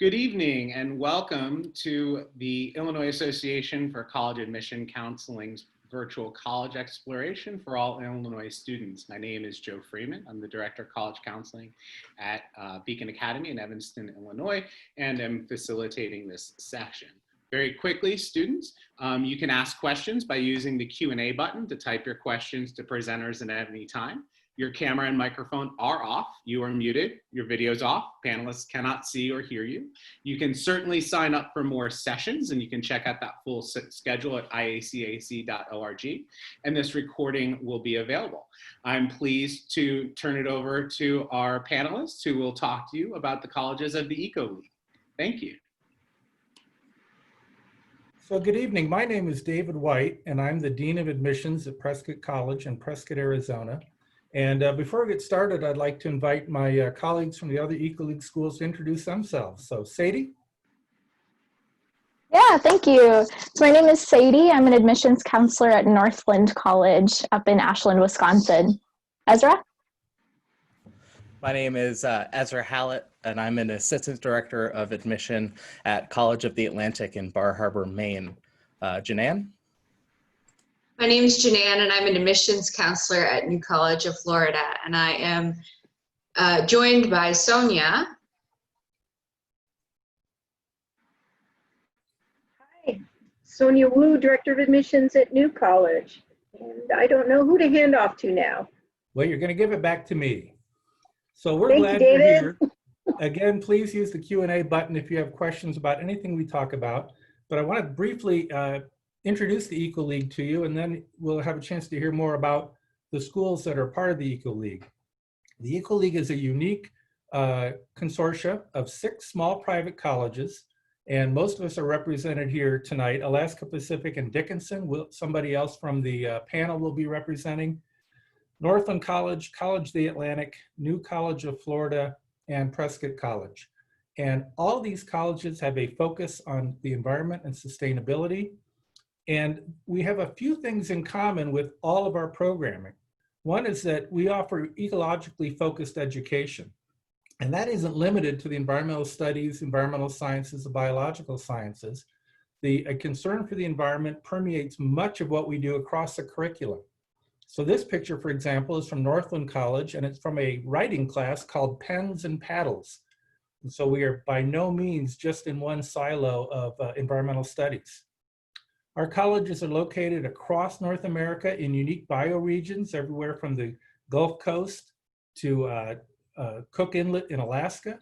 Good evening and welcome to the Illinois Association for College Admission Counseling's virtual college exploration for all Illinois students. My name is Joe Freeman. I'm the Director of College Counseling at Beacon Academy in Evanston, Illinois, and I'm facilitating this session. Very quickly, students, you can ask questions by using the Q&A button to type your questions to presenters at any time. Your camera and microphone are off. You are muted. Your video's off. Panelists cannot see or hear you. You can certainly sign up for more sessions, and you can check out that full schedule at iacac.org. And this recording will be available. I'm pleased to turn it over to our panelists who will talk to you about the colleges of the EcoLeague. Thank you. So good evening. My name is David White, and I'm the Dean of Admissions at Prescott College in Prescott, Arizona. And before we get started, I'd like to invite my colleagues from the other EcoLeague schools to introduce themselves. So Sadie? Yeah, thank you. So my name is Sadie. I'm an admissions counselor at Northland College up in Ashland, Wisconsin. Ezra? My name is Ezra Hallett, and I'm an assistant director of admission at College of the Atlantic in Bar Harbor, Maine. Janan? My name is Janan, and I'm an admissions counselor at New College of Florida, and I am joined by Sonia. Hi, Sonia Wu, Director of Admissions at New College, and I don't know who to hand off to now. Well, you're going to give it back to me. So we're Thank glad you, you're David. here. Again, please use the Q&A button if you have questions about anything we talk about. But I want to briefly introduce the EcoLeague to you, and then we'll have a chance to hear more about the schools that are part of the EcoLeague. The EcoLeague is a unique consortia of 6 small private colleges, and most of us are represented here tonight. Alaska Pacific and Dickinson, somebody else from the panel will be representing. Northland College, College of the Atlantic, New College of Florida, and Prescott College. And all these colleges have a focus on the environment and sustainability. And we have a few things in common with all of our programming. One is that we offer ecologically focused education. And that isn't limited to the environmental studies, environmental sciences, the biological sciences. A concern for the environment permeates much of what we do across the curriculum. So this picture, for example, is from Northland College, and it's from a writing class called Pens and Paddles. And so we are by no means just in one silo of environmental studies. Our colleges are located across North America in unique bioregions, everywhere from the Gulf Coast to Cook Inlet in Alaska,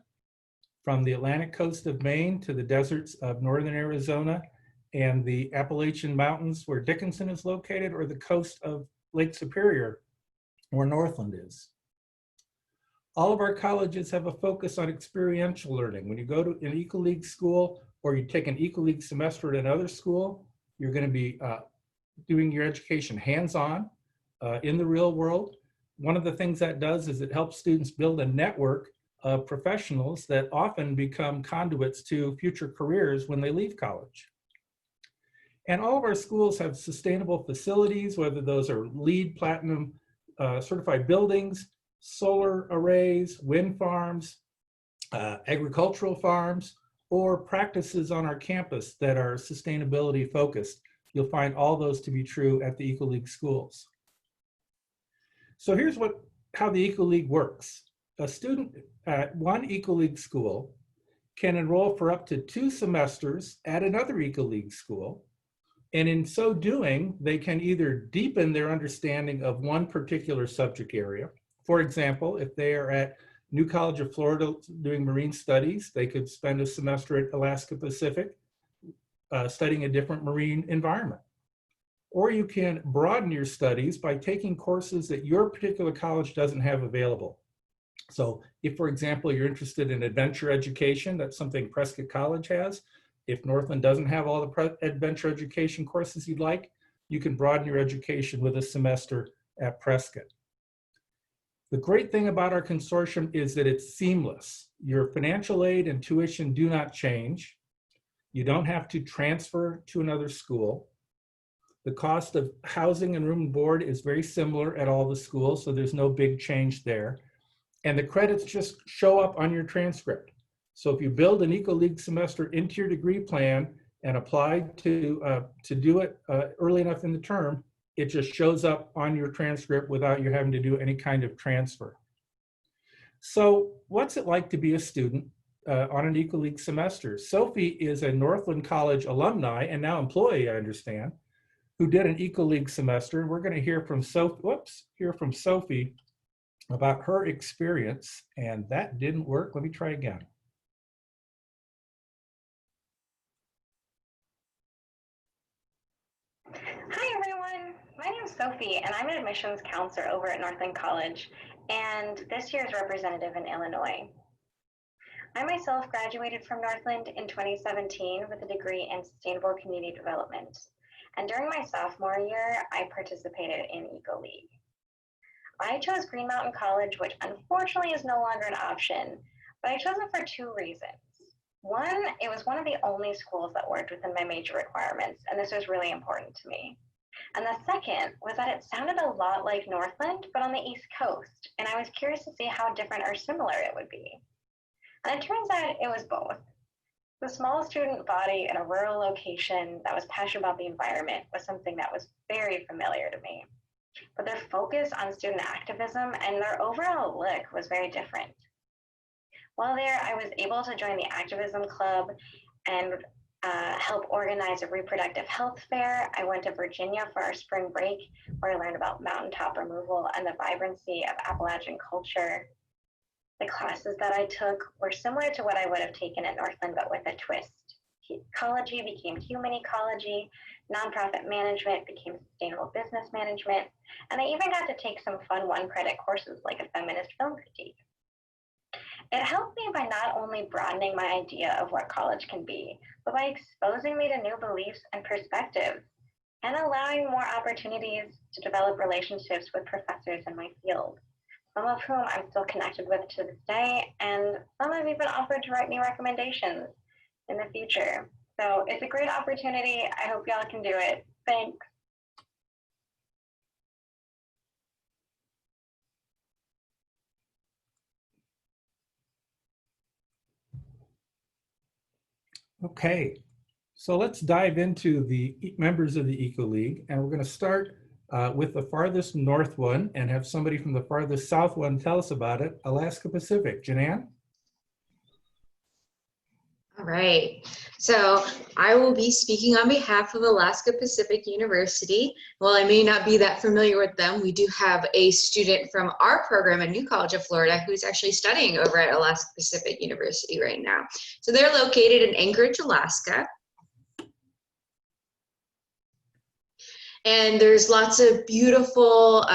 from the Atlantic coast of Maine to the deserts of northern Arizona and the Appalachian Mountains where Dickinson is located, or the coast of Lake Superior where Northland is. All of our colleges have a focus on experiential learning. When you go to an EcoLeague school or you take an EcoLeague semester at another school, you're going to be doing your education hands-on in the real world. One of the things that does is it helps students build a network of professionals that often become conduits to future careers when they leave college. And all of our schools have sustainable facilities, whether those are LEED Platinum certified buildings, solar arrays, wind farms, agricultural farms, or practices on our campus that are sustainability focused. You'll find all those to be true at the EcoLeague schools. So here's how the EcoLeague works. A student at one EcoLeague school can enroll for up to 2 semesters at another EcoLeague school. And in so doing, they can either deepen their understanding of one particular subject area. For example, if they are at New College of Florida doing marine studies, they could spend a semester at Alaska Pacific studying a different marine environment. Or you can broaden your studies by taking courses that your particular college doesn't have available. So if, for example, you're interested in adventure education, that's something Prescott College has. If Northland doesn't have all the adventure education courses you'd like, you can broaden your education with a semester at Prescott. The great thing about our consortium is that it's seamless. Your financial aid and tuition do not change. You don't have to transfer to another school. The cost of housing and room and board is very similar at all the schools, so there's no big change there. And the credits just show up on your transcript. So if you build an EcoLeague semester into your degree plan and apply to do it early enough in the term, it just shows up on your transcript without you having to do any kind of transfer. So what's it like to be a student on an EcoLeague semester? Sophie is a Northland College alumni and now employee, I understand, who did an EcoLeague semester. We're going to hear from Sophie about her experience, and that didn't work. Let me try again. Hi everyone, my name is Sophie and I'm an admissions counselor over at Northland College and this year's representative in Illinois. I myself graduated from Northland in 2017 with a degree in sustainable community development. And during my sophomore year, I participated in EcoLeague. I chose Green Mountain College, which unfortunately is no longer an option, but I chose it for two reasons. One, it was one of the only schools that worked within my major requirements, and this was really important to me. And the second was that it sounded a lot like Northland, but on the East Coast, and I was curious to see how different or similar it would be. And it turns out it was both. The small student body in a rural location that was passionate about the environment was something that was very familiar to me. But their focus on student activism and their overall look was very different. While there, I was able to join the activism club and help organize a reproductive health fair. I went to Virginia for our spring break, where I learned about mountaintop removal and the vibrancy of Appalachian culture. The classes that I took were similar to what I would have taken at Northland, but with a twist. Ecology became human ecology, nonprofit management became sustainable business management, and I even got to take some fun one-credit courses like a feminist film critique. It helped me by not only broadening my idea of what college can be, but by exposing me to new beliefs and perspectives, and allowing more opportunities to develop relationships with professors in my field, some of whom I'm still connected with to this day, and some have even offered to write me recommendations in the future. So it's a great opportunity. I hope y'all can do it. Thanks. Okay, so let's dive into the members of the EcoLeague, and we're going to start with the farthest north one and have somebody from the farthest south one tell us about it, Alaska Pacific. Janan? All right, so I will be speaking on behalf of Alaska Pacific University. While I may not be that familiar with them, we do have a student from our program at New College of Florida who's actually studying over at Alaska Pacific University right now. So they're located in Anchorage, Alaska. And there's lots of beautiful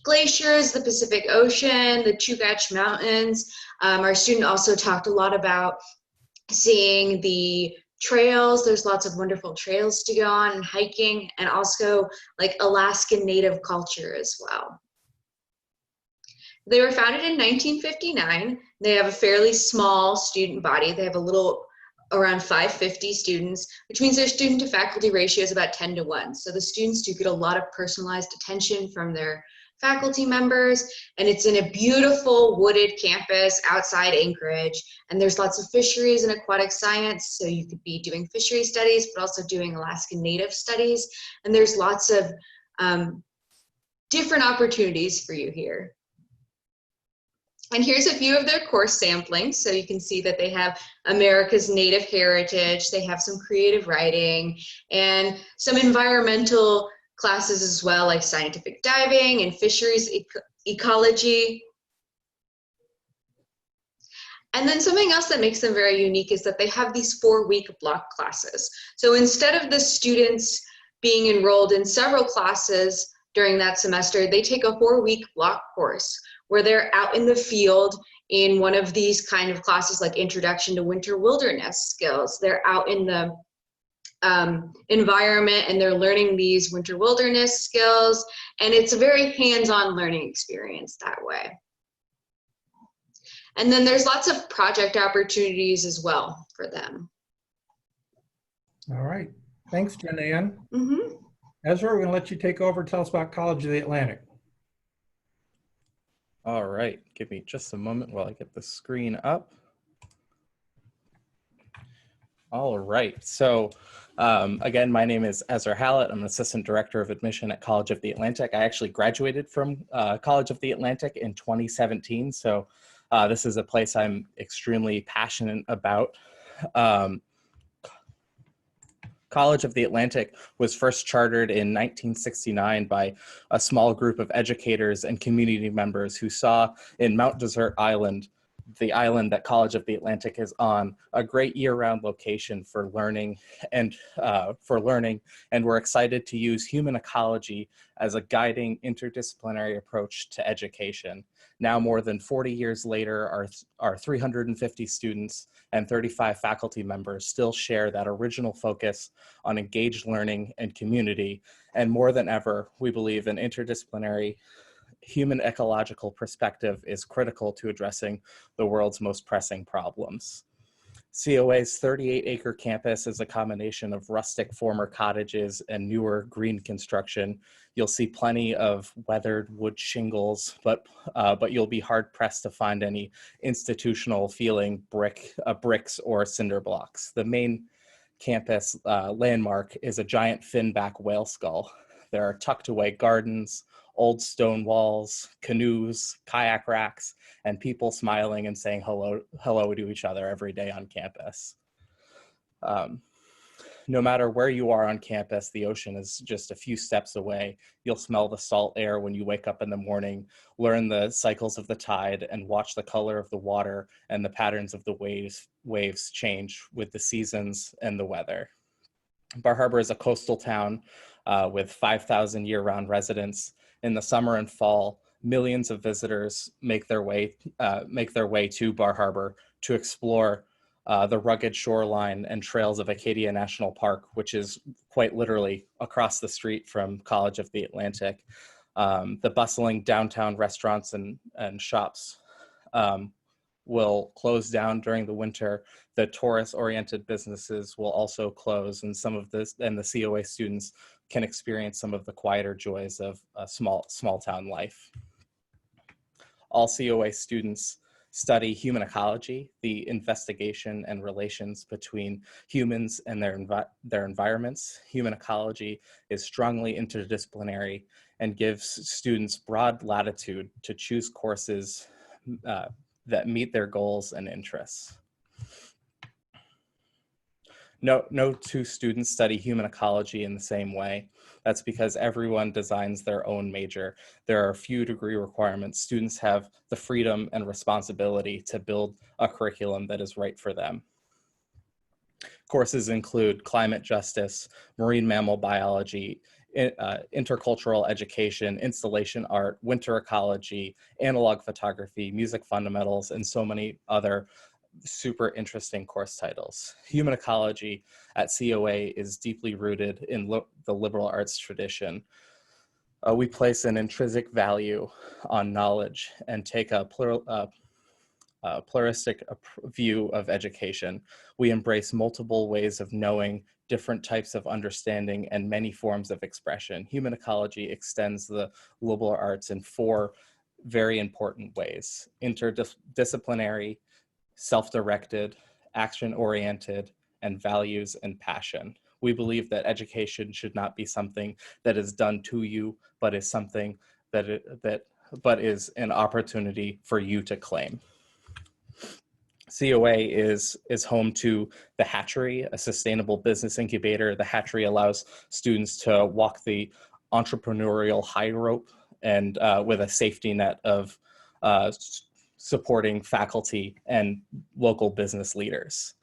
glaciers, the Pacific Ocean, the Chugach Mountains. Our student also talked a lot about seeing the trails. There's lots of wonderful trails to go on and hiking, and also like Alaskan Native culture as well. They were founded in 1959. They have a fairly small student body. They have around 550 students, which means their student to faculty ratio is about 10 to 1. So the students do get a lot of personalized attention from their faculty members, and it's in a beautiful wooded campus outside Anchorage, and there's lots of fisheries and aquatic science, so you could be doing fishery studies but also doing Alaskan Native studies, and there's lots of different opportunities for you here. And here's a few of their course samplings, so you can see that they have America's Native Heritage, they have some creative writing, and some environmental classes as well, like scientific diving and fisheries ecology. And then something else that makes them very unique is that they have these 4-week block classes. So instead of the students being enrolled in several classes during that semester, they take a 4-week block course where they're out in the field in one of these kind of classes like Introduction to Winter Wilderness Skills. They're out in the environment and they're learning these winter wilderness skills, and it's a very hands-on learning experience that way. And then there's lots of project opportunities as well for them. All right, thanks, Janan. Ezra, we're going to let you take over. Tell us about College of the Atlantic. All right, give me just a moment while I get the screen up. All right. So again, my name is Ezra Hallett. I'm an assistant director of admission at College of the Atlantic. I actually graduated from College of the Atlantic in 2017. So this is a place I'm extremely passionate about. College of the Atlantic was first chartered in 1969 by a small group of educators and community members who saw in Mount Desert Island, the island that College of the Atlantic is on, a great year-round location for learning and were excited to use human ecology as a guiding interdisciplinary approach to education. Now, more than 40 years later, our 350 students and 35 faculty members still share that original focus on engaged learning and community. And more than ever, we believe an interdisciplinary human ecological perspective is critical to addressing the world's most pressing problems. COA's 38-acre campus is a combination of rustic former cottages and newer green construction. You'll see plenty of weathered wood shingles, but you'll be hard-pressed to find any institutional feeling bricks or cinder blocks. The main campus landmark is a giant finback whale skull. There are tucked away gardens, old stone walls, canoes, kayak racks, and people smiling and saying hello to each other every day on campus. No matter where you are on campus, the ocean is just a few steps away. You'll smell the salt air when you wake up in the morning, learn the cycles of the tide, and watch the color of the water and the patterns of the waves change with the seasons and the weather. Bar Harbor is a coastal town with 5,000 year-round residents. In the summer and fall, millions of visitors make their way to Bar Harbor to explore the rugged shoreline and trails of Acadia National Park, which is quite literally across the street from College of the Atlantic. The bustling downtown restaurants and shops will close down during the winter. The tourist-oriented businesses will also close, and the COA students can experience some of the quieter joys of a small town life. All COA students study human ecology, the investigation and relations between humans and their environments. Human ecology is strongly interdisciplinary and gives students broad latitude to choose courses that meet their goals and interests. No two students study human ecology in the same way. That's because everyone designs their own major. There are few degree requirements. Students have the freedom and responsibility to build a curriculum that is right for them. Courses include climate justice, marine mammal biology, intercultural education, installation art, winter ecology, analog photography, music fundamentals, and so many other super interesting course titles. Human ecology at COA is deeply rooted in the liberal arts tradition. We place an intrinsic value on knowledge and take a pluralistic view of education. We embrace multiple ways of knowing, different types of understanding, and many forms of expression. Human ecology extends the liberal arts in 4 very important ways: interdisciplinary, self-directed, action-oriented, and values and passion. We believe that education should not be something that is done to you, but is something but is an opportunity for you to claim. COA is home to the Hatchery, a sustainable business incubator. The Hatchery allows students to walk the entrepreneurial high rope and with a safety net of supporting faculty and local business leaders.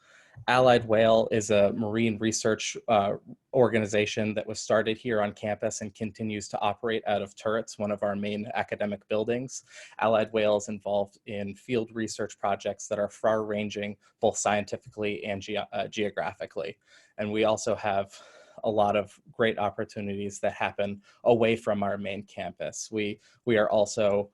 Allied Whale is a marine research organization that was started here on campus and continues to operate out of Turrets, one of our main academic buildings. Allied Whale is involved in field research projects that are far-ranging, both scientifically and geographically. And we also have a lot of great opportunities that happen away from our main campus. We are also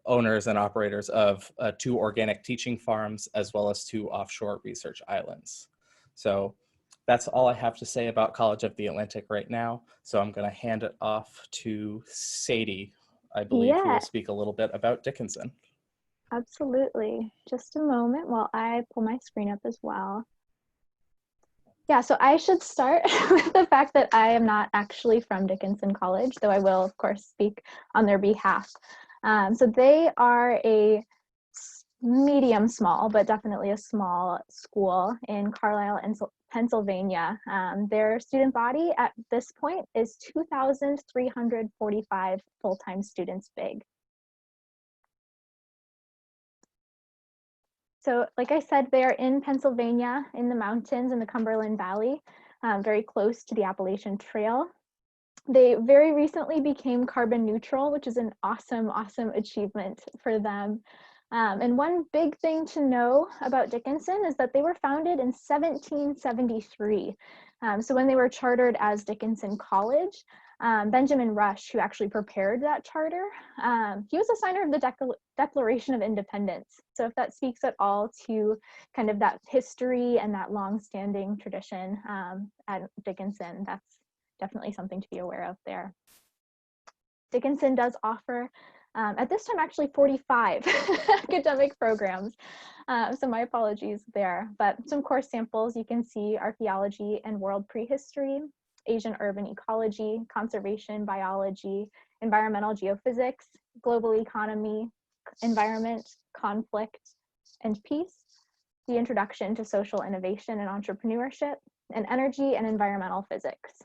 owners and operators of 2 organic teaching farms, as well as 2 offshore research islands. So that's all I have to say about College of the Atlantic right now. So I'm going to hand it off to Sadie, I believe, who will speak a little bit about Dickinson. Absolutely. Just a moment while I pull my screen up as well. Yeah, so I should start with the fact that I am not actually from Dickinson College, though I will, of course, speak on their behalf. So they are a medium small, but definitely a small school in Carlisle, Pennsylvania. Their student body at this point is 2,345 full-time students big. So like I said, they are in Pennsylvania, in the mountains in the Cumberland Valley, very close to the Appalachian Trail. They very recently became carbon neutral, which is an awesome, awesome achievement for them. And one big thing to know about Dickinson is that they were founded in 1773. So when they were chartered as Dickinson College, Benjamin Rush, who actually prepared that charter, he was a signer of the Declaration of Independence. So if that speaks at all to kind of that history and that long-standing tradition at Dickinson, that's definitely something to be aware of there. Dickinson does offer, at this time, actually 45 academic programs. So my apologies there, but some course samples you can see: archaeology and world prehistory, Asian urban ecology, conservation biology, environmental geophysics, global economy, environment, conflict, and peace, the introduction to social innovation and entrepreneurship, and energy and environmental physics.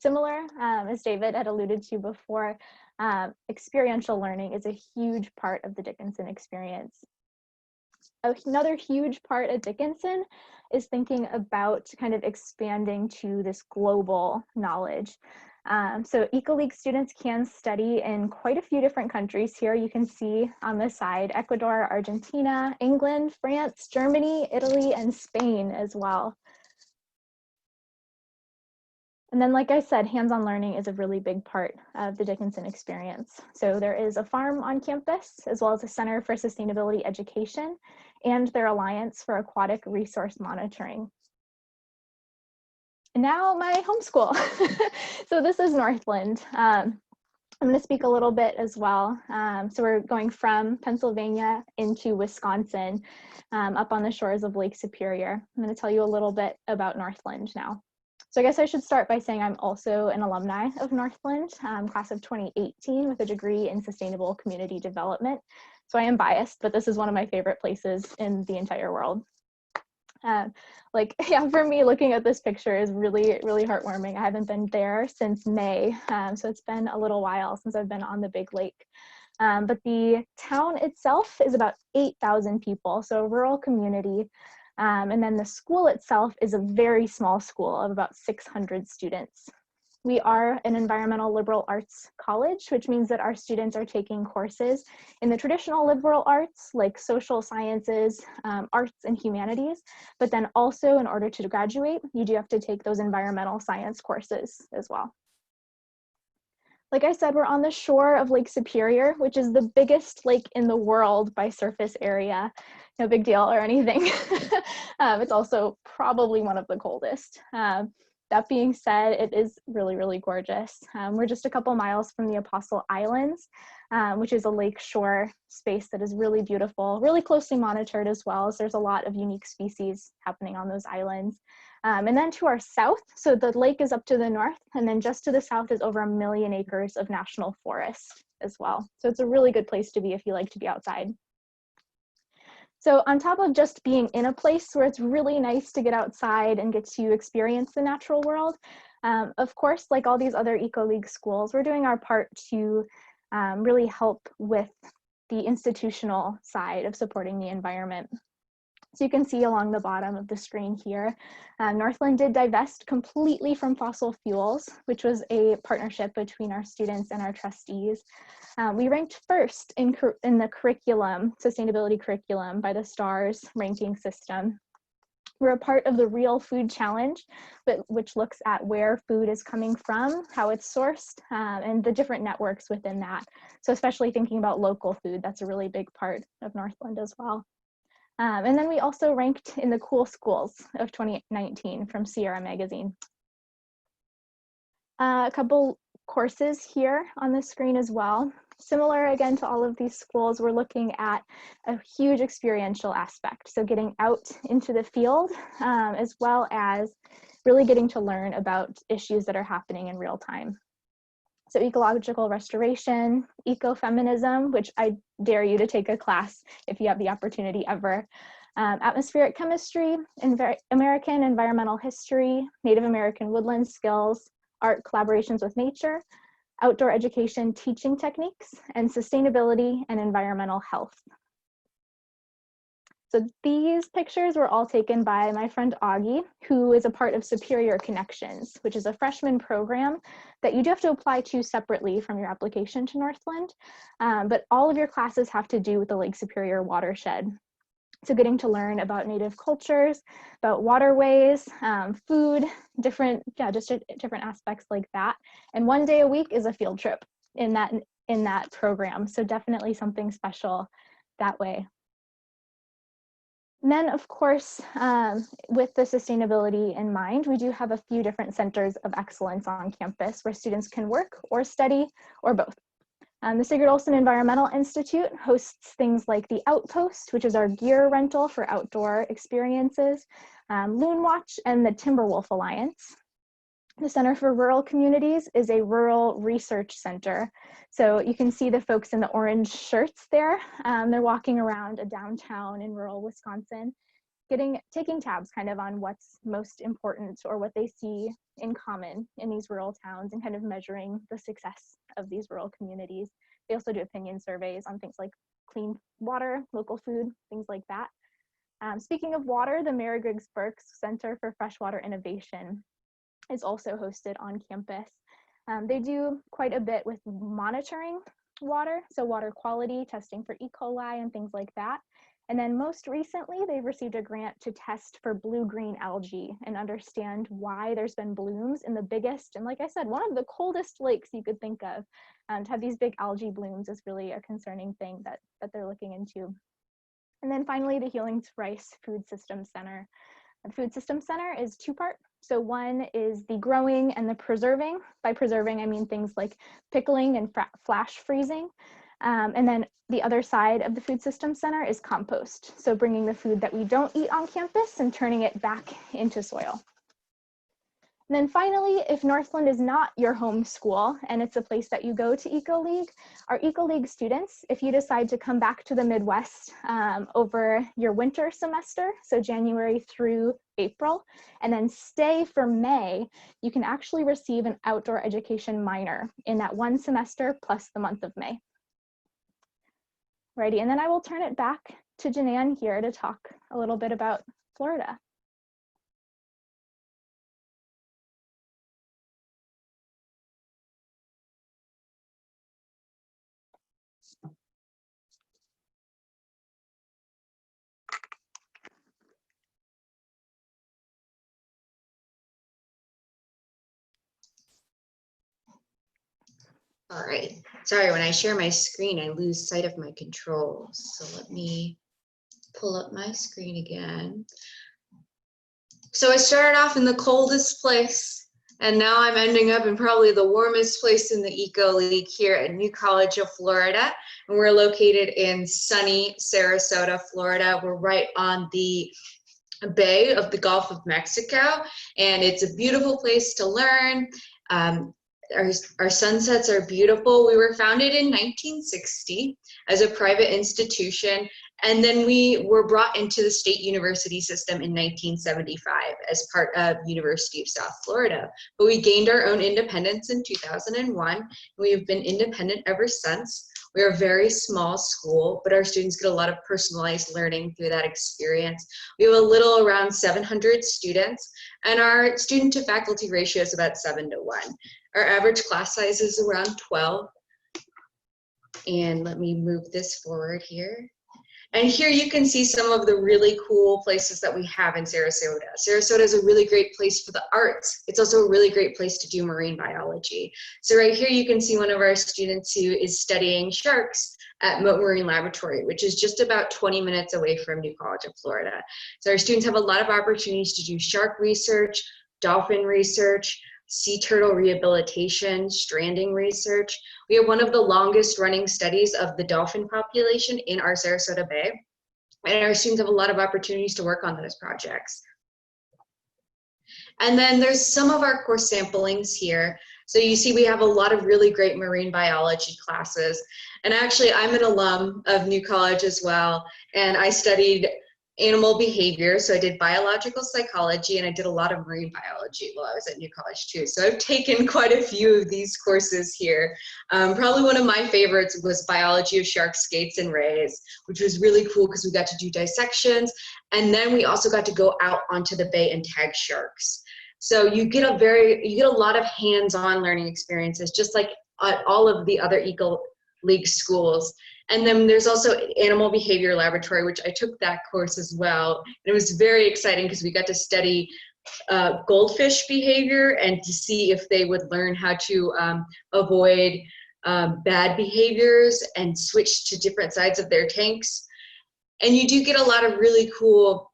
Similar, as David had alluded to before, experiential learning is a huge part of the Dickinson experience. Another huge part at Dickinson is thinking about kind of expanding to this global knowledge. So EcoLeague students can study in quite a few different countries. Here you can see on the side, Ecuador, Argentina, England, France, Germany, Italy, and Spain as well. And then, like I said, hands-on learning is a really big part of the Dickinson experience. So there is a farm on campus, as well as a Center for Sustainability Education and their Alliance for Aquatic Resource Monitoring. And now my homeschool. So this is Northland. I'm going to speak a little bit as well. So we're going from Pennsylvania into Wisconsin, up on the shores of Lake Superior. I'm going to tell you a little bit about Northland now. So I guess I should start by saying I'm also an alumni of Northland, class of 2018, with a degree in sustainable community development. So I am biased, but this is one of my favorite places in the entire world. For me, looking at this picture is really, really heartwarming. I haven't been there since May, so it's been a little while since I've been on the big lake. But the town itself is about 8,000 people, so a rural community. And then the school itself is a very small school of about 600 students. We are an environmental liberal arts college, which means that our students are taking courses in the traditional liberal arts, like social sciences, arts, and humanities. But then also, in order to graduate, you do have to take those environmental science courses as well. Like I said, we're on the shore of Lake Superior, which is the biggest lake in the world by surface area. No big deal or anything. It's also probably one of the coldest. That being said, it is really, really gorgeous. We're just a couple miles from the Apostle Islands, which is a lakeshore space that is really beautiful, really closely monitored as well, as there's a lot of unique species happening on those islands. And then to our south, so the lake is up to the north, and then just to the south is over 1 million acres of national forest as well. So it's a really good place to be if you like to be outside. So on top of just being in a place where it's really nice to get outside and get to experience the natural world, of course, like all these other EcoLeague schools, we're doing our part to really help with the institutional side of supporting the environment. So you can see along the bottom of the screen here, Northland did divest completely from fossil fuels, which was a partnership between our students and our trustees. We ranked first in the curriculum, sustainability curriculum, by the STARS ranking system. We're a part of the Real Food Challenge, which looks at where food is coming from, how it's sourced, and the different networks within that. So especially thinking about local food, that's a really big part of Northland as well. And then we also ranked in the Cool Schools of 2019 from Sierra Magazine. A couple courses here on the screen as well. Similar again to all of these schools, we're looking at a huge experiential aspect. So getting out into the field, as well as really getting to learn about issues that are happening in real time. So ecological restoration, ecofeminism, which I dare you to take a class if you have the opportunity ever. Atmospheric chemistry, American environmental history, Native American woodland skills, art collaborations with nature, outdoor education teaching techniques, and sustainability and environmental health. So these pictures were all taken by my friend Augie, who is a part of Superior Connections, which is a freshman program that you do have to apply to separately from your application to Northland. But all of your classes have to do with the Lake Superior watershed. So getting to learn about Native cultures, about waterways, food, different aspects like that. And 1 day a week is a field trip in that program. So definitely something special that way. And then, of course, with the sustainability in mind, we do have a few different centers of excellence on campus where students can work or study or both. The Sigurd Olson Environmental Institute hosts things like the Outpost, which is our gear rental for outdoor experiences, Loon Watch, and the Timberwolf Alliance. The Center for Rural Communities is a rural research center. So you can see the folks in the orange shirts there. They're walking around a downtown in rural Wisconsin, taking tabs kind of on what's most important or what they see in common in these rural towns and kind of measuring the success of these rural communities. They also do opinion surveys on things like clean water, local food, things like that. Speaking of water, the Mary Griggs Burks Center for Freshwater Innovation is also hosted on campus. They do quite a bit with monitoring water, so water quality, testing for E. coli and things like that. And then most recently, they've received a grant to test for blue-green algae and understand why there's been blooms in the biggest, and like I said, one of the coldest lakes you could think of. To have these big algae blooms is really a concerning thing that they're looking into. And then finally, the Healings Rice Food System Center. The Food System Center is two-part. So one is the growing and the preserving. By preserving, I mean things like pickling and flash freezing. And then the other side of the Food System Center is compost. So bringing the food that we don't eat on campus and turning it back into soil. And then finally, if Northland is not your home school and it's a place that you go to EcoLeague, our EcoLeague students, if you decide to come back to the Midwest over your winter semester, so January through April, and then stay for May, you can actually receive an outdoor education minor in that one semester plus the month of May. Righty, and then I will turn it back to Janan here to talk a little bit about Florida. All right. Sorry, when I share my screen, I lose sight of my controls. So let me pull up my screen again. So I started off in the coldest place, and now I'm ending up in probably the warmest place in the EcoLeague here at New College of Florida. And we're located in sunny Sarasota, Florida. We're right on the bay of the Gulf of Mexico, and it's a beautiful place to learn. Our sunsets are beautiful. We were founded in 1960 as a private institution, and then we were brought into the state university system in 1975 as part of University of South Florida. But we gained our own independence in 2001, and we have been independent ever since. We're a very small school, but our students get a lot of personalized learning through that experience. We have a little around 700 students, and our student to faculty ratio is about 7 to 1. Our average class size is around 12. And let me move this forward here. And here you can see some of the really cool places that we have in Sarasota. Sarasota is a really great place for the arts. It's also a really great place to do marine biology. So right here you can see one of our students who is studying sharks at Mote Marine Laboratory, which is just about 20 minutes away from New College of Florida. So our students have a lot of opportunities to do shark research, dolphin research, sea turtle rehabilitation, stranding research. We have one of the longest running studies of the dolphin population in our Sarasota Bay. And our students have a lot of opportunities to work on those projects. And then there's some of our course samplings here. So you see we have a lot of really great marine biology classes. And actually I'm an alum of New College as well. And I studied animal behavior. So I did biological psychology and I did a lot of marine biology while I was at New College too. So I've taken quite a few of these courses here. Probably one of my favorites was biology of sharks, skates, and rays, which was really cool because we got to do dissections. And then we also got to go out onto the bay and tag sharks. So you get a lot of hands-on learning experiences, just like at all of the other EcoLeague schools. And then there's also Animal Behavior Laboratory, which I took that course as well. And it was very exciting because we got to study goldfish behavior and to see if they would learn how to avoid bad behaviors and switch to different sides of their tanks. And you do get a lot of really cool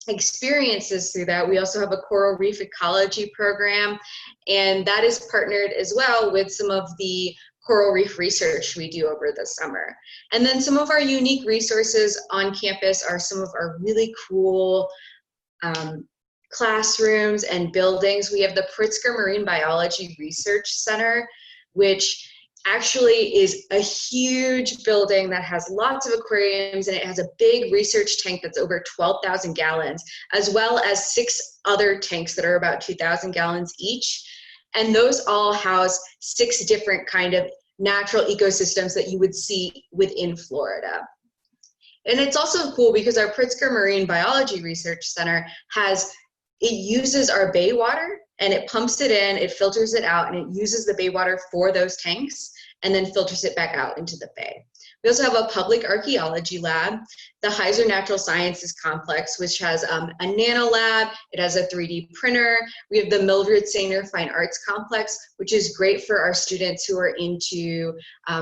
experiences through that. We also have a coral reef ecology program, and that is partnered as well with some of the coral reef research we do over the summer. And then some of our unique resources on campus are some of our really cool classrooms and buildings. We have the Pritzker Marine Biology Research Center, which actually is a huge building that has lots of aquariums, and it has a big research tank that's over 12,000 gallons, as well as 6 other tanks that are about 2,000 gallons each. And those all house 6 different kind of natural ecosystems that you would see within Florida. And it's also cool because our Pritzker Marine Biology Research Center it uses our bay water and it pumps it in, it filters it out, and it uses the bay water for those tanks and then filters it back out into the bay. We also have a public archaeology lab, the Heiser Natural Sciences Complex, which has a nano lab, it has a 3D printer. We have the Mildred Sainer Fine Arts Complex, which is great for our students who are into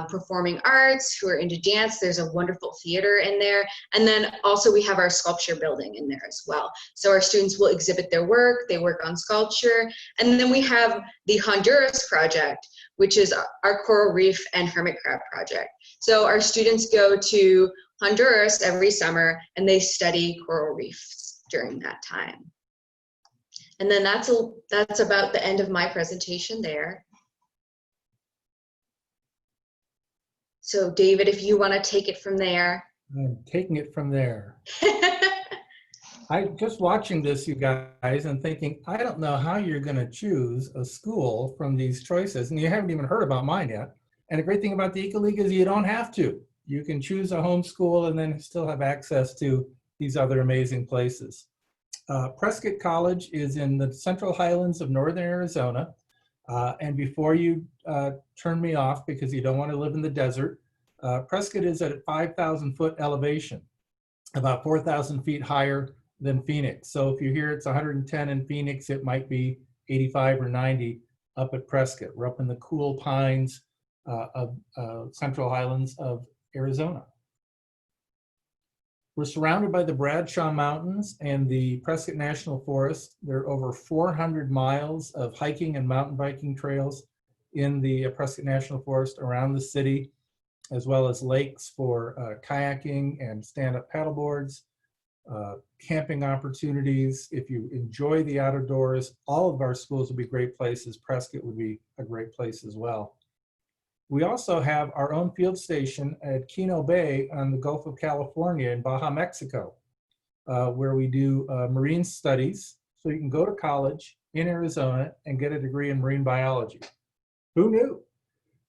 performing arts, who are into dance. There's a wonderful theater in there. And then also we have our sculpture building in there as well. So our students will exhibit their work, they work on sculpture. And then we have the Honduras project, which is our coral reef and hermit crab project. So our students go to Honduras every summer and they study coral reefs during that time. And then that's about the end of my presentation there. So David, if you want to take it from there. I'm taking it from there. I'm just watching this, you guys, and thinking, I don't know how you're going to choose a school from these choices. And you haven't even heard about mine yet. And the great thing about the EcoLeague is you don't have to. You can choose a home school and then still have access to these other amazing places. Prescott College is in the Central Highlands of Northern Arizona. And before you turn me off because you don't want to live in the desert, Prescott is at 5,000 foot elevation, about 4,000 feet higher than Phoenix. So if you hear it's 110 in Phoenix, it might be 85 or 90 up at Prescott. We're up in the cool pines of Central Highlands of Arizona. We're surrounded by the Bradshaw Mountains and the Prescott National Forest. There are over 400 miles of hiking and mountain biking trails in the Prescott National Forest around the city, as well as lakes for kayaking and stand-up paddleboards, camping opportunities. If you enjoy the outdoors, all of our schools would be great places. Prescott would be a great place as well. We also have our own field station at Kino Bay on the Gulf of California in Baja, Mexico, where we do marine studies. So you can go to college in Arizona and get a degree in marine biology. Who knew?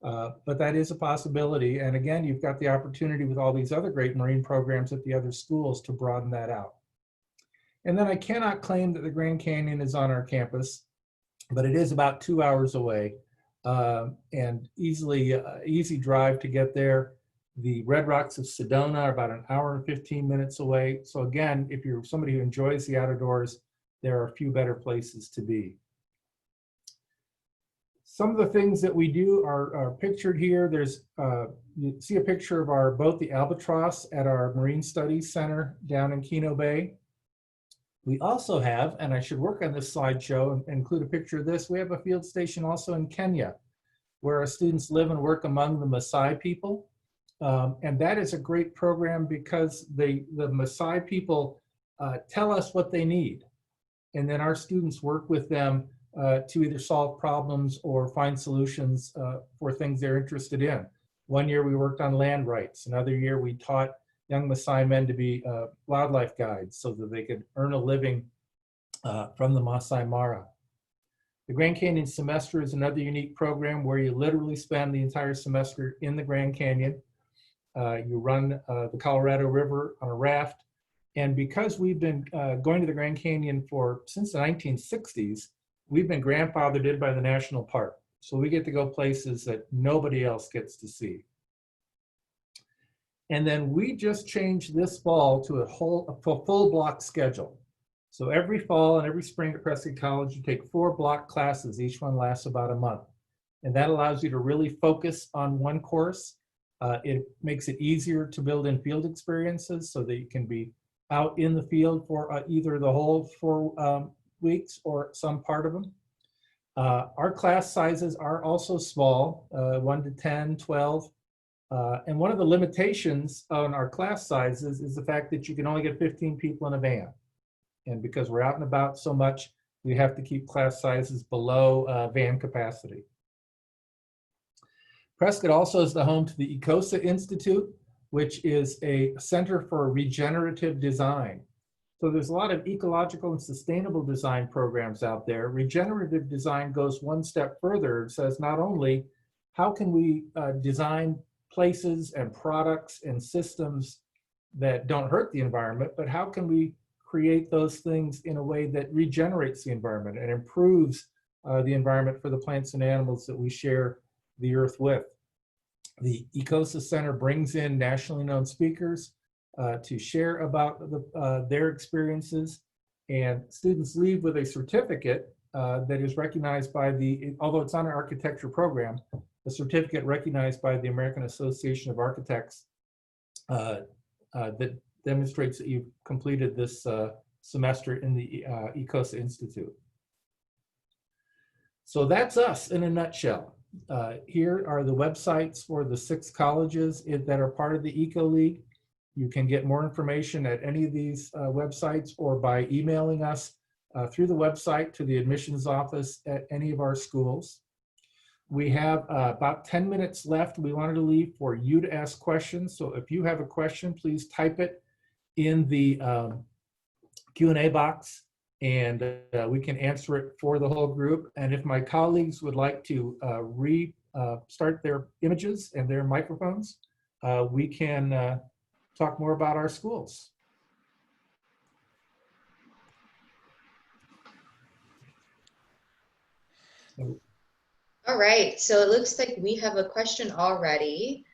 But that is a possibility. And again, you've got the opportunity with all these other great marine programs at the other schools to broaden that out. And then I cannot claim that the Grand Canyon is on our campus, but it is about 2 hours away. And easy drive to get there. The Red Rocks of Sedona are about an hour and 15 minutes away. So again, if you're somebody who enjoys the outdoors, there are a few better places to be. Some of the things that we do are pictured here. There's you see a picture of our boat, the Albatross, at our Marine Studies Center down in Kino Bay. We also have, and I should work on this slideshow and include a picture of this, we have a field station also in Kenya, where our students live and work among the Maasai people. And that is a great program because the Maasai people tell us what they need. And then our students work with them to either solve problems or find solutions for things they're interested in. One year we worked on land rights. Another year we taught young Maasai men to be wildlife guides so that they could earn a living from the Maasai Mara. The Grand Canyon semester is another unique program where you literally spend the entire semester in the Grand Canyon. You run the Colorado River on a raft. And because we've been going to the Grand Canyon since the 1960s, we've been grandfathered in by the national park. So we get to go places that nobody else gets to see. And then we just changed this fall to a full block schedule. So every fall and every spring at Prescott College, you take 4 block classes. Each one lasts about a month. And that allows you to really focus on one course. It makes it easier to build in field experiences so that you can be out in the field for either the whole 4 weeks or some part of them. Our class sizes are also small, 1 to 10, 12. And one of the limitations on our class sizes is the fact that you can only get 15 people in a van. And because we're out and about so much, we have to keep class sizes below van capacity. Prescott also is the home to the ECOSA Institute, which is a center for regenerative design. So there's a lot of ecological and sustainable design programs out there. Regenerative design goes one step further. It says not only how can we design places and products and systems that don't hurt the environment, but how can we create those things in a way that regenerates the environment and improves the environment for the plants and animals that we share the earth with. The ECOSA Center brings in nationally known speakers to share about their experiences, and students leave with a certificate that is recognized by although it's not an architecture program, a certificate recognized by the American Association of Architects that demonstrates that you've completed this semester in the ECOSA Institute. So that's us in a nutshell. Here are the websites for the 6 colleges that are part of the EcoLeague. You can get more information at any of these websites or by emailing us through the website to the admissions office at any of our schools. We have about 10 minutes left. We wanted to leave for you to ask questions. So if you have a question, please type it in the Q&A box and we can answer it for the whole group. And if my colleagues would like to restart their images and their microphones, we can talk more about our schools. All right, so it looks like we have a question already.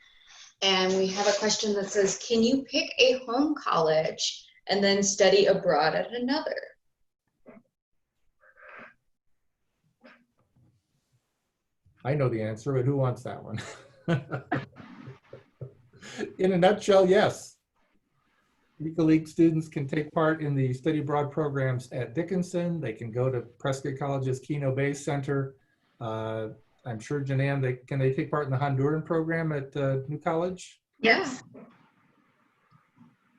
And we have a question that says, can you pick a home college and then study abroad at another? I know the answer, but who wants that one? In a nutshell, yes. EcoLeague students can take part in the study abroad programs at Dickinson. They can go to Prescott College's Keno Bay Center. I'm sure, Janan, can they take part in the Honduran program at New College? Yes.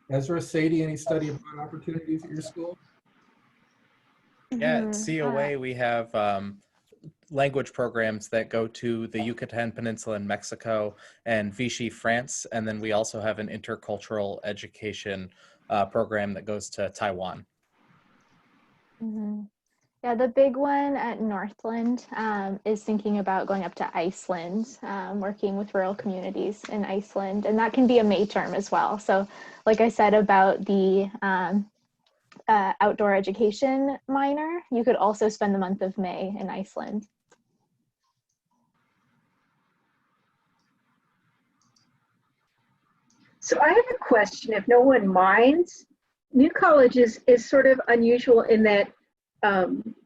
Ezra, Sadie, any study abroad opportunities at your school? Yeah, at COA we have language programs that go to the Yucatan Peninsula in Mexico and Vichy, France. And then we also have an intercultural education program that goes to Taiwan. Yeah, the big one at Northland is thinking about going up to Iceland, working with rural communities in Iceland, and that can be a May term as well. So like I said about the outdoor education minor, you could also spend the month of May in Iceland. So I have a question, if no one minds. New College is sort of unusual in that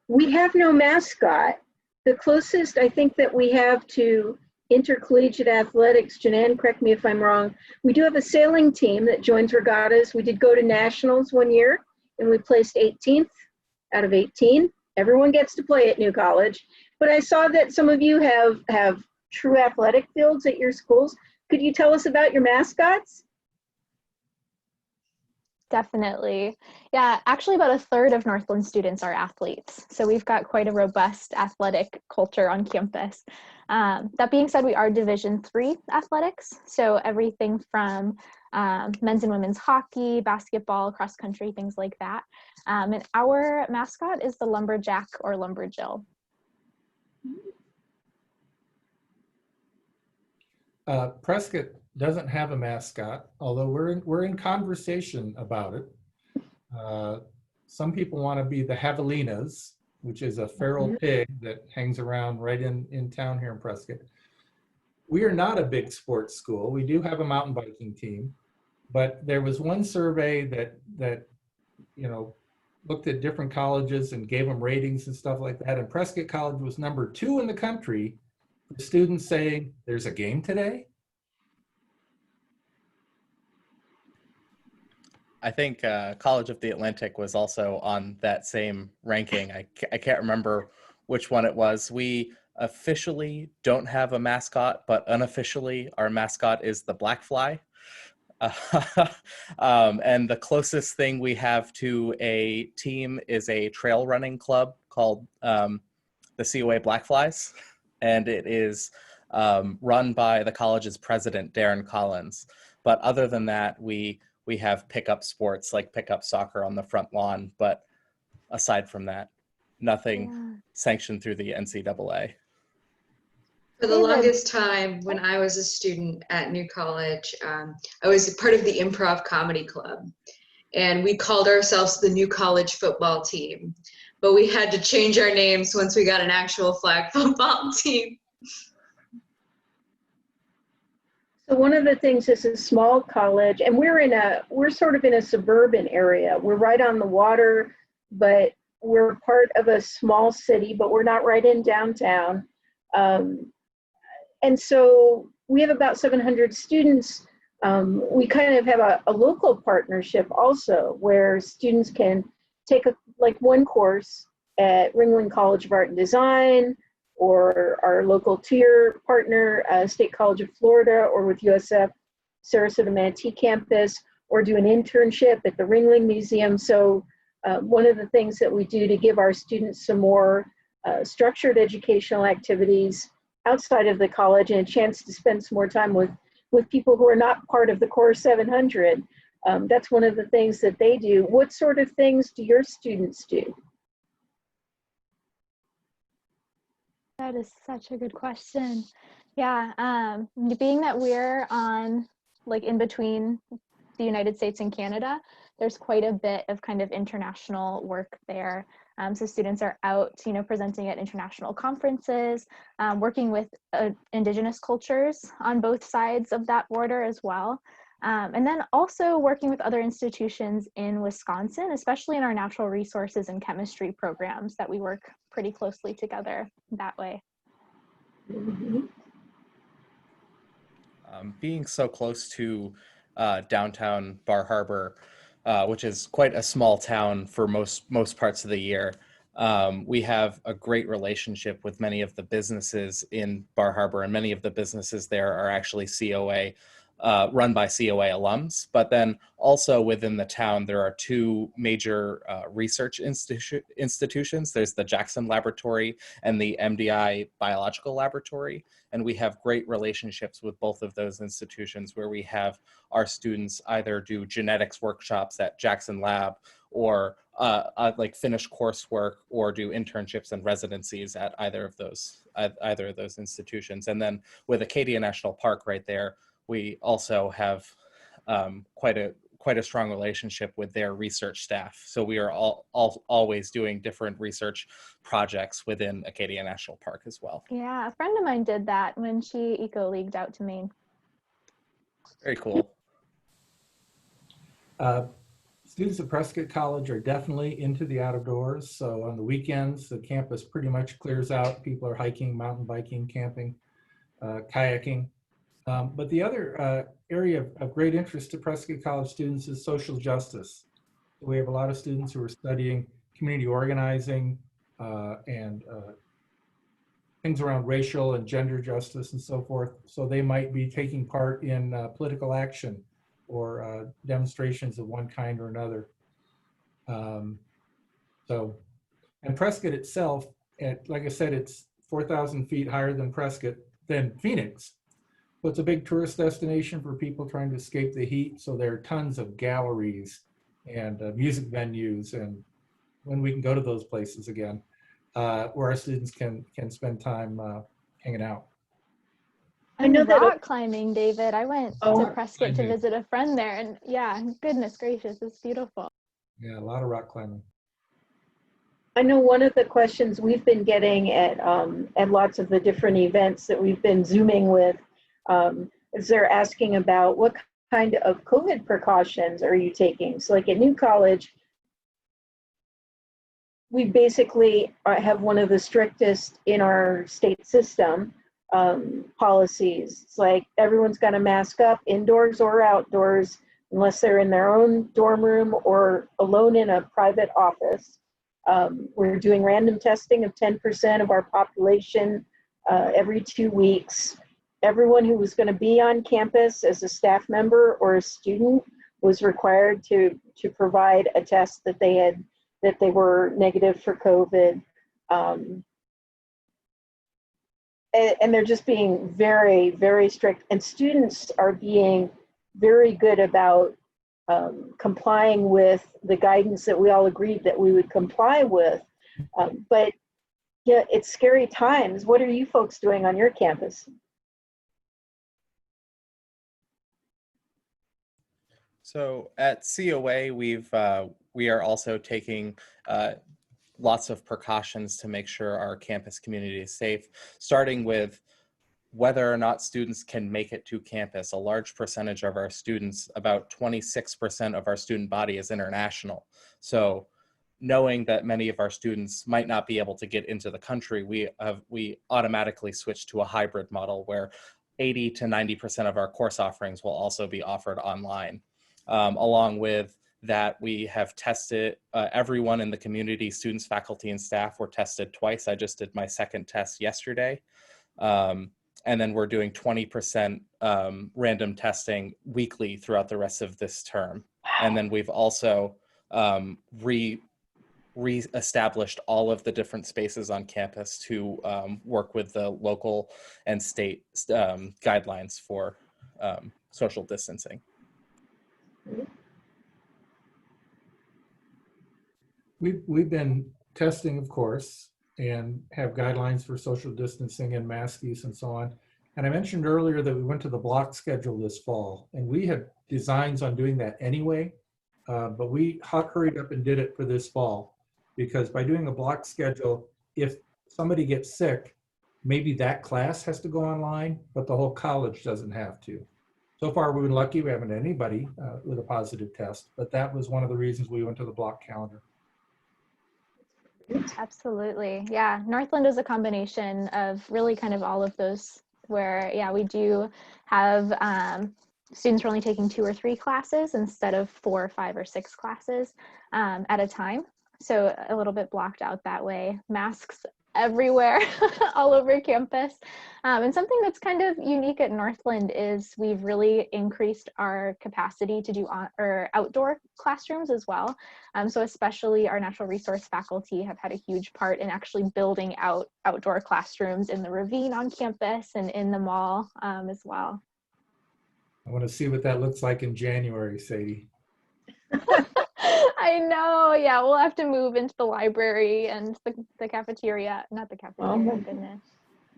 we have no mascot. The closest I think that we have to intercollegiate athletics, Janan, correct me if I'm wrong, we do have a sailing team that joins regattas. We did go to nationals one year, and we placed 18th out of 18. Everyone gets to play at New College, but I saw that some of you have true athletic fields at your schools. Could you tell us about your mascots? Definitely. Yeah, actually about a third of Northland students are athletes. So we've got quite a robust athletic culture on campus. That being said, we are Division III athletics. So everything from men's and women's hockey, basketball, cross country, things like that. And our mascot is the lumberjack or lumberjill. Prescott doesn't have a mascot, although we're in conversation about it. Some people want to be the javelinas, which is a feral pig that hangs around right in town here in Prescott. We are not a big sports school. We do have a mountain biking team, but there was one survey that looked at different colleges and gave them ratings and stuff like that. And Prescott College was number 2 in the country for students saying, "There's a game today." I think College of the Atlantic was also on that same ranking. I can't remember which one it was. We officially don't have a mascot, but unofficially our mascot is the black fly. And the closest thing we have to a team is a trail running club called the COA Black Flies. And it is run by the college's president, Darren Collins. But other than that, we have pickup sports like pickup soccer on the front lawn. But aside from that, nothing sanctioned through the NCAA. For the longest time, when I was a student at New College, I was part of the improv comedy club. And we called ourselves the New College football team. But we had to change our names once we got an actual flag football team. So one of the things is a small college, and we're sort of in a suburban area. We're right on the water, but we're part of a small city, but we're not right in downtown. And so we have about 700 students. We kind of have a local partnership also, where students can take one course at Ringling College of Art and Design, or our local tier partner, State College of Florida, or with USF Sarasota Manatee campus, or do an internship at the Ringling Museum. So one of the things that we do to give our students some more structured educational activities outside of the college and a chance to spend some more time with people who are not part of the Core 700. That's one of the things that they do. What sort of things do your students do? That is such a good question. Yeah, being that we're on in between the United States and Canada, there's quite a bit of kind of international work there. So students are out, presenting at international conferences, working with Indigenous cultures on both sides of that border as well. And then also working with other institutions in Wisconsin, especially in our natural resources and chemistry programs that we work pretty closely together that way. Being so close to downtown Bar Harbor, which is quite a small town for most parts of the year, we have a great relationship with many of the businesses in Bar Harbor, and many of the businesses there are actually COA, run by COA alums. But then also within the town, there are 2 major research institutions. There's the Jackson Laboratory and the MDI Biological Laboratory. And we have great relationships with both of those institutions, where we have our students either do genetics workshops at Jackson Lab, or finish coursework, or do internships and residencies at either of those institutions. And then with Acadia National Park right there, we also have quite a strong relationship with their research staff. So we are always doing different research projects within Acadia National Park as well. Yeah, a friend of mine did that when she EcoLeagued out to Maine. Very cool. Students at Prescott College are definitely into the outdoors. So on the weekends, the campus pretty much clears out. People are hiking, mountain biking, camping, kayaking. But the other area of great interest to Prescott College students is social justice. We have a lot of students who are studying community organizing and things around racial and gender justice and so forth. So they might be taking part in political action or demonstrations of one kind or another. And Prescott itself, like I said, it's 4,000 feet higher than Phoenix. So it's a big tourist destination for people trying to escape the heat. So there are tons of galleries and music venues, and when we can go to those places again, where our students can spend time hanging out. I know that rock climbing, David. I went to Prescott to climbing. visit a friend there, and yeah, goodness gracious, it's beautiful. Yeah, a lot of rock climbing. I know one of the questions we've been getting at lots of the different events that we've been Zooming with is they're asking about what kind of COVID precautions are you taking? So like at New College, we basically have one of the strictest in our state system policies. It's like everyone's got to mask up indoors or outdoors unless they're in their own dorm room or alone in a private office. We're doing random testing of 10% of our population every 2 weeks. Everyone who was going to be on campus as a staff member or a student was required to provide a test that they were negative for COVID. And they're just being very, very strict. And students are being very good about complying with the guidance that we all agreed that we would comply with. But yeah, it's scary times. What are you folks doing on your campus? So at COA, we are also taking lots of precautions to make sure our campus community is safe, starting with whether or not students can make it to campus. A large percentage of our students, about 26% of our student body, is international. So knowing that many of our students might not be able to get into the country, we automatically switch to a hybrid model where 80 to 90% of our course offerings will also be offered online. Along with that, we have tested everyone in the community, students, faculty, and staff were tested twice. I just did my second test yesterday. And then we're doing 20% random testing weekly throughout the rest of this term. And then we've also re-established all of the different spaces on campus to work with the local and state guidelines for social distancing. We've been testing, of course, and have guidelines for social distancing and mask use and so on. And I mentioned earlier that we went to the block schedule this fall, and we had designs on doing that anyway, but we hurried up and did it for this fall, because by doing a block schedule, if somebody gets sick, maybe that class has to go online, but the whole college doesn't have to. So far, we've been lucky. We haven't had anybody with a positive test, but that was one of the reasons we went to the block calendar. Absolutely. Yeah. Northland is a combination of really kind of all of those where, yeah, we do have students are only taking 2 or 3 classes instead of 4, 5, or 6 classes at a time. So a little bit blocked out that way. Masks everywhere, all over campus. And something that's kind of unique at Northland is we've really increased our capacity to do outdoor classrooms as well. So especially our natural resource faculty have had a huge part in actually building out outdoor classrooms in the ravine on campus and in the mall as well. I want to see what that looks like in January, Sadie. I know, yeah, we'll have to move into the library and the cafeteria, not the cafeteria, goodness.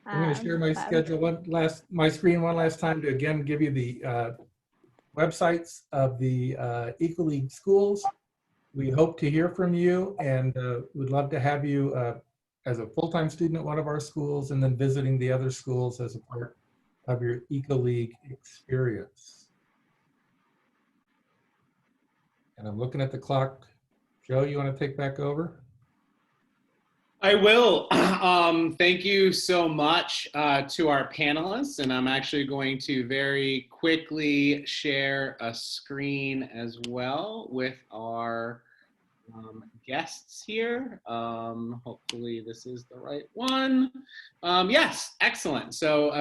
I'm going to share my schedule my screen one last time to again give you the websites of the EcoLeague schools. We hope to hear from you, and we'd love to have you as a full-time student at one of our schools and then visiting the other schools as a part of your EcoLeague experience. And I'm looking at the clock. Joe, you want to take back over? I will. Thank you so much to our panelists. And I'm actually going to very quickly share a screen as well with our guests here. Hopefully this is the right one. Yes, excellent. So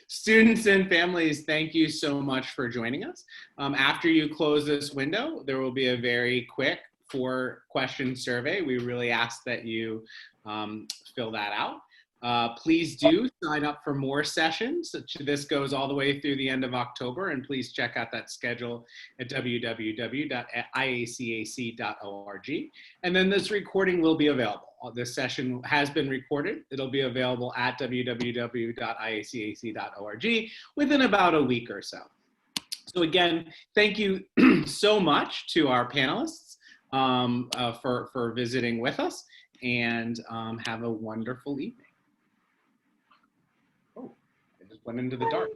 students and families, thank you so much for joining us. After you close this window, there will be a very quick 4-question survey. We really ask that you fill that out. Please do sign up for more sessions. This goes all the way through the end of October, and please check out that schedule at www.iacac.org. And then this recording will be available. This session has been recorded. It'll be available at www.iacac.org within about a week or so. So again, thank you so much to our panelists for visiting with us, and have a wonderful evening. Oh, I just went into the dark.